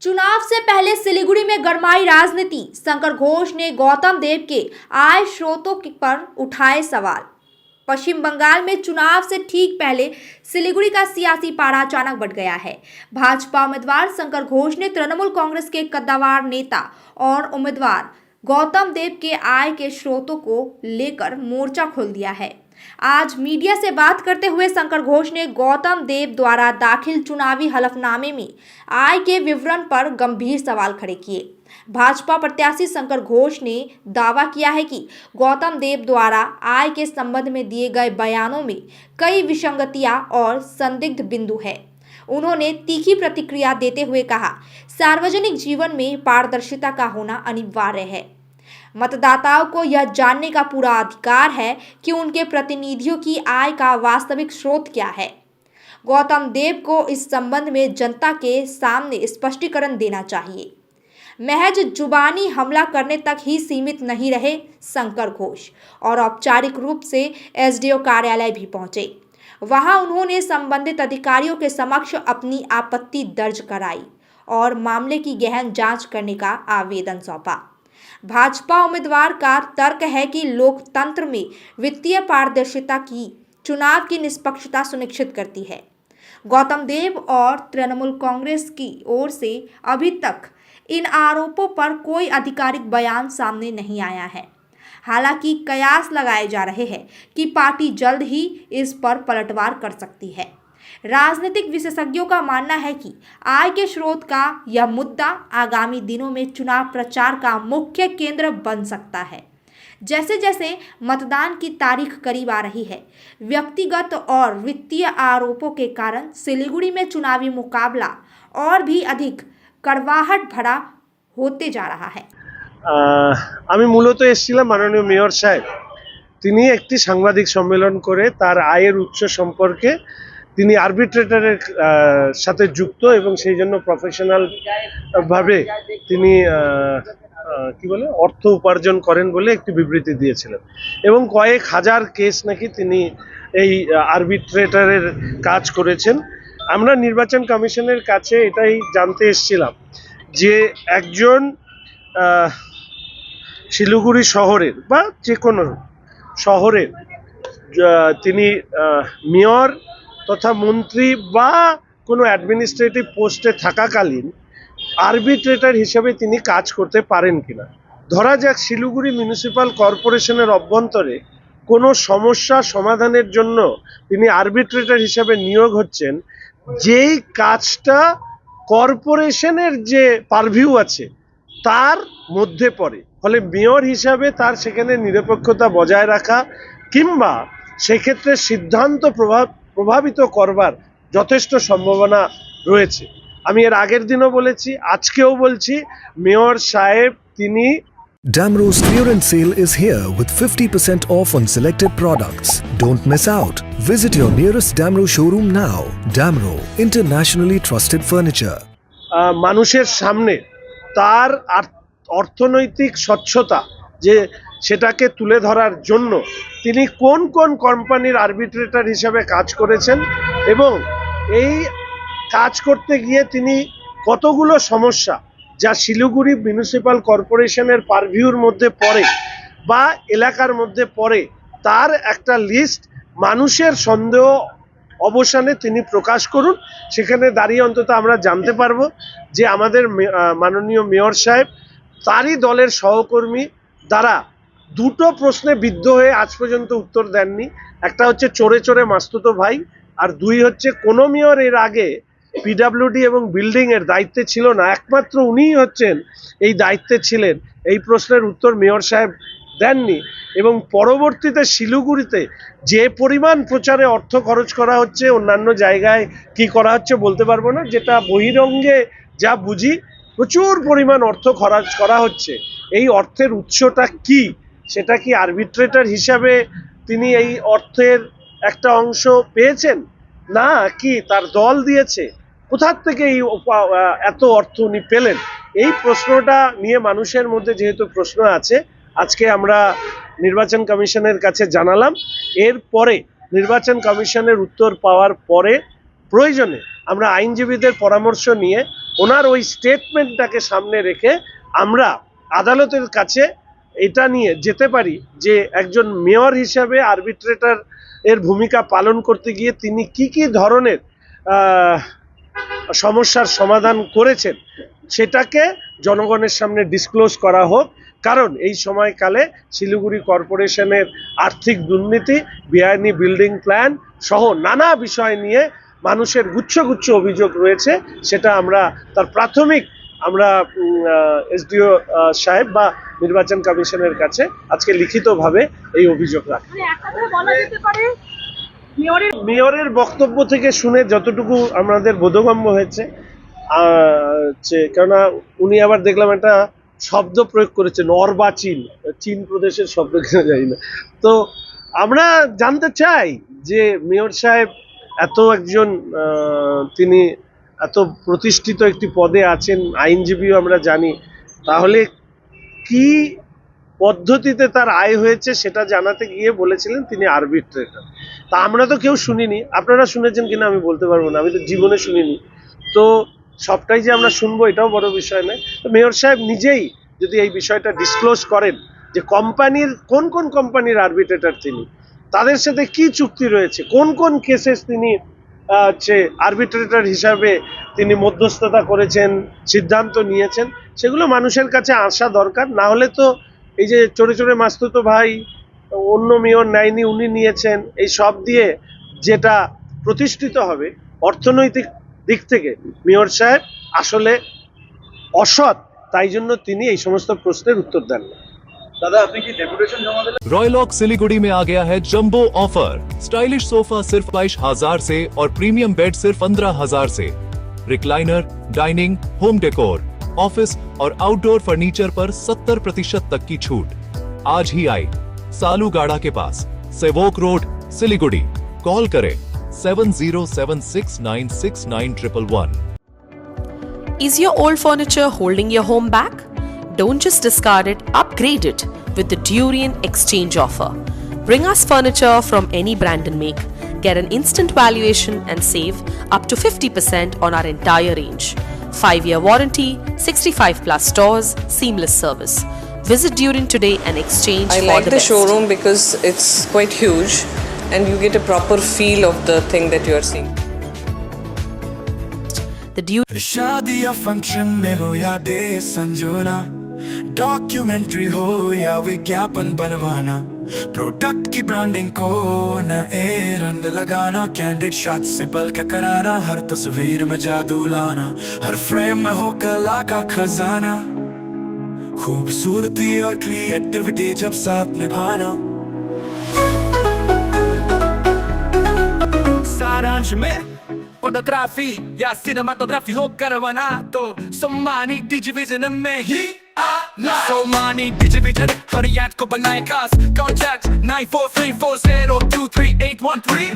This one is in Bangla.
चुनाव से पहले सिलीगुड़ी में गरमाई राजनीति। शंकर घोष ने गौतम देव के आय स्रोतों पर उठाए सवाल। पश्चिम बंगाल में चुनाव से ठीक पहले सिलीगुड़ी का सियासी पारा अचानक बढ़ गया है। भाजपा उम्मीदवार शंकर घोष ने तृणमूल कांग्रेस के कद्दावर नेता और उम्मीदवार गौतम देव के आय के स्रोतों को लेकर मोर्चा खोल दिया है। आज मीडिया से बात करते हुए शंकर घोष ने गौतम देव द्वारा दाखिल चुनावी हलफनामे में आय के विवरण पर गंभीर सवाल खड़े किए। भाजपा प्रत्याशी शंकर घोष ने दावा किया है कि गौतम देव द्वारा आय के संबंध में दिए गए बयानों में कई विसंगतियां और संदिग्ध बिंदु है। उन्होंने तीखी प्रतिक्रिया देते हुए कहा, सार्वजनिक जीवन में पारदर्शिता का होना अनिवार्य है। मतदाताओं को यह जानने का पूरा अधिकार है कि उनके प्रतिनिधियों की आय का वास्तविक स्रोत क्या है। गौतम देव को इस संबंध में जनता के सामने स्पष्टीकरण देना चाहिए। महज जुबानी हमला करने तक ही सीमित नहीं रहे शंकर घोष और औपचारिक रूप से एसडीओ कार्यालय भी पहुंचे। वहां उन्होंने संबंधित अधिकारियों के समक्ष अपनी आपत्ति दर्ज कराई और मामले की गहन जांच करने का आवेदन सौंपा। भाजपा उम्मीदवार का तर्क है कि लोकतंत्र में वित्तीय पारदर्शिता की चुनाव की निष्पक्षता सुनिश्चित करती है। गौतम देव और तृणमूल कांग्रेस की ओर से अभी तक इन आरोपों पर कोई आधिकारिक बयान सामने नहीं आया है। हालांकि कयास लगाए जा रहे हैं कि पार्टी जल्द ही इस पर पलटवार कर सकती है। राजनीतिक विशेषज्ञों का मानना है कि आय के स्रोत का यह मुद्दा आगामी दिनों में चुनाव प्रचार का मुख्य केंद्र बन सकता है। जैसे जैसे मतदान की तारीख करीब आ रही है, व्यक्तिगत और वित्तीय आरोपों के कारण सिलीगुड़ी में चुनावी मुकाबला और भी अधिक कड़वाहट भरा होते जा रहा है। আমি মূলত এসেছিলাম মাননীয় মেয়র সাহেব, তিনি একটি সাংবাদিক সম্মেলন করে তার আয়ের উৎস সম্পর্কে তিনি আরবিট্রেটরের সাথে যুক্ত এবং সেই জন্য প্রফেশনাল ভাবে তিনি কি বলে অর্থ উপার্জন করেন বলে একটি বিবৃতি দিয়েছিলেন এবং কয়েক হাজার কেস নাকি তিনি এই আরবিট্রেটরের কাজ করেছেন। আমরা নির্বাচন কমিশনের কাছে এটাই জানতে এসেছিলাম যে একজন শিলিগুড়ি শহরের বা যে কোনো শহরের তিনি মেয়র তথা মন্ত্রী বা কোনো অ্যাডমিনিস্ট্রেটিভ পোস্টে থাকাকালীন আরবিট্রেটর হিসেবে তিনি কাজ করতে পারেন কিনা। ধরা যাক শিলিগুড়ি মিউনিসিপ্যাল কর্পোরেশনের অভ্যন্তরে কোনো সমস্যা সমাধানের জন্য তিনি আরবিট্রেটর হিসেবে নিয়োগ হচ্ছেন, যেই কাজটা কর্পোরেশনের যে পারভিউ আছে তার মধ্যে পড়ে, ফলে মেয়র হিসাবে তার সেখানে নিরপেক্ষতা বজায় রাখা কিংবা সেক্ষেত্রে সিদ্ধান্ত প্রভাবিত করবার যথেষ্ট সম্ভাবনা রয়েছে। আমি এর আগের দিনও বলেছি, আজকেও বলছি, মেয়র সাহেব তিনি Damro's clearance sale is here with 50% off on selected products. Don't miss out. Visit your nearest Damro showroom now. Damro, internationally trusted furniture. মানুষের সামনে তার অর্থনৈতিক স্বচ্ছতা যে সেটাকে তুলে ধরার জন্য তিনি কোন কোন কোম্পানির আরবিট্রেটর হিসেবে কাজ করেছেন এবং এই কাজ করতে গিয়ে তিনি কতগুলো সমস্যা যা শিলিগুড়ি মিউনিসিপ্যাল কর্পোরেশনের পারভিউর মধ্যে পড়ে বা এলাকার মধ্যে পড়ে তার একটা লিস্ট মানুষের সন্দেহ অবসানে তিনি প্রকাশ করুন। সেখানে দাঁড়িয়ে অন্তত আমরা জানতে পারবো যে আমাদের মাননীয় মেয়র সাহেব তারই দলের সহকর্মী দ্বারা দুটো প্রশ্নে বিদ্ধ হয়ে আজ পর্যন্ত উত্তর দেননি। একটা হচ্ছে চোরে চোরে মাস্তুতো ভাই, আর দুই হচ্ছে কোনো মেয়র এর আগে পিডাব্লিউডি এবং বিল্ডিং এর দায়িত্বে ছিল না, একমাত্র উনিই হচ্ছেন এই দায়িত্বে ছিলেন। এই প্রশ্নের উত্তর মেয়র সাহেব দেননি এবং পরবর্তীতে শিলিগুড়িতে যে পরিমাণ প্রচারে অর্থ খরচ করা হচ্ছে, অন্যান্য জায়গায় কি করা হচ্ছে বলতে পারবো না, যেটা বহিরঙ্গে যা বুঝি প্রচুর পরিমাণ অর্থ খরচ করা হচ্ছে। এই অর্থের উৎসটা কি, সেটা কি আরবিট্রেটর হিসাবে তিনি এই অর্থের একটা অংশ পেয়েছেন না কি তার দল দিয়েছে, কোথা থেকে এই এত অর্থ উনি পেলেন, এই প্রশ্নটা নিয়ে মানুষের মধ্যে যেহেতু প্রশ্ন আছে, আজকে আমরা নির্বাচন কমিশনের কাছে জানালাম। এরপরে নির্বাচন কমিশনের উত্তর পাওয়ার পরে প্রয়োজনে আমরা আইনজীবীদের পরামর্শ নিয়ে ওনার ওই স্টেটমেন্টটাকে সামনে রেখে আমরা আদালতের কাছে এটা নিয়ে যেতে পারি যে একজন মেয়র হিসাবে আরবিট্রেটর এর ভূমিকা পালন করতে গিয়ে তিনি কি কি ধরনের সমস্যার সমাধান করেছেন সেটাকে জনগণের সামনে ডিসক্লোজ করা হোক। কারণ এই সময়কালে শিলিগুড়ি কর্পোরেশনের আর্থিক দুর্নীতি, বেআইনি বিল্ডিং প্ল্যান সহ নানা বিষয় নিয়ে মানুষের গুচ্ছ গুচ্ছ অভিযোগ রয়েছে। সেটা আমরা তার প্রাথমিক আমরা এসডিও সাহেব বা নির্বাচন কমিশনের কাছে আজকে লিখিতভাবে এই অভিযোগ রাখি। মেয়রের বক্তব্য থেকে শুনে যতটুকু আমাদের বোধগম্য হয়েছে কেননা উনি আবার দেখলাম একটা শব্দ প্রয়োগ করেছেন অর্বাচীন, চীন প্রদেশের শব্দ কিনা জানি না। তো আমরা জানতে চাই যে মেয়র সাহেব একজন তিনি এত প্রতিষ্ঠিত একটি পদে আছেন, আইনজীবীও আমরা জানি, তাহলে কি পদ্ধতিতে তার আয় হয়েছে সেটা জানাতে গিয়ে বলেছিলেন তিনি আরবিট্রেটর। তা আমরা তো কেউ শুনিনি, আপনারা শুনেছেন কিনা আমি বলতে পারবো না, আমি তো জীবনে শুনিনি। তো সবটাই যে আমরা শুনবো এটাও বড় বিষয় নয়। তো মেয়র সাহেব নিজেই যদি এই বিষয়টা ডিসক্লোজ করেন যে কোম্পানির কোন কোন কোম্পানির আরবিট্রেটর তিনি, তাদের সাথে কি চুক্তি রয়েছে, কোন কোন কেসেস তিনি আরবিট্রেটর হিসাবে তিনি মধ্যস্থতা করেছেন, সিদ্ধান্ত নিয়েছেন, সেগুলো মানুষের কাছে আসা দরকার। না হলে তো এই যে চোরে চোরে মাসতুতো ভাই, অন্য মেয়র নেয়নি উনি নিয়েছেন, এই সব দিয়ে যেটা প্রতিষ্ঠিত হবে, অর্থনৈতিক দিক থেকে মেয়র সাহেব আসলে অসৎ, তাই জন্য তিনি এই সমস্ত প্রশ্নের উত্তর দেন না। दादा आपने की डेपुटेशन जमा दिला? रॉयलॉक सिलीगुड़ी में आ गया है जंबो ऑफर। स्टाइलिश सोफा सिर्फ 22,000 से और प्रीमियम बेड सिर्फ 15,000 से। Recliner, dining, home decor, office और आउटडोर फर्नीचर पर 70% तक की छूट। आज ही आए सालूगाड़ा के पास, सेवोक रोड, सिलीगुड़ी। कॉल करें 7076969111। Is your old furniture holding your home back? Don't just discard it, upgrade it with the Durian exchange offer. Bring us furniture from any brand and make. Get an instant valuation and save up to 50% on our entire range. 5-year warranty, 65 plus stores, seamless service. Visit Durian today and exchange I for like the the best. showroom because it's quite huge and you get a proper feel of the thing that you are seeing. The Durian शादी या फंक्शन में हो या डे संजोना, डॉक्यूमेंट्री हो या विज्ञापन बनवाना, प्रोडक्ट की ब्रांडिंग को न रंग लगाना, कैंडिड शॉट से बल्कि कराना, हर तस्वीर में जादू लाना, हर फ्रेम में हो कला का खजाना, खूबसूरती और क्रिएटिविटी जब साथ निभाना। सारांश में फोटोग्राफी या सिनेमाटोग्राफी हो करवाना तो सोमानी डिजिविजन में ही आना। सोमानी डिजिविजन हर याद को बनाए खास। कॉन्टैक्ट 9434023813।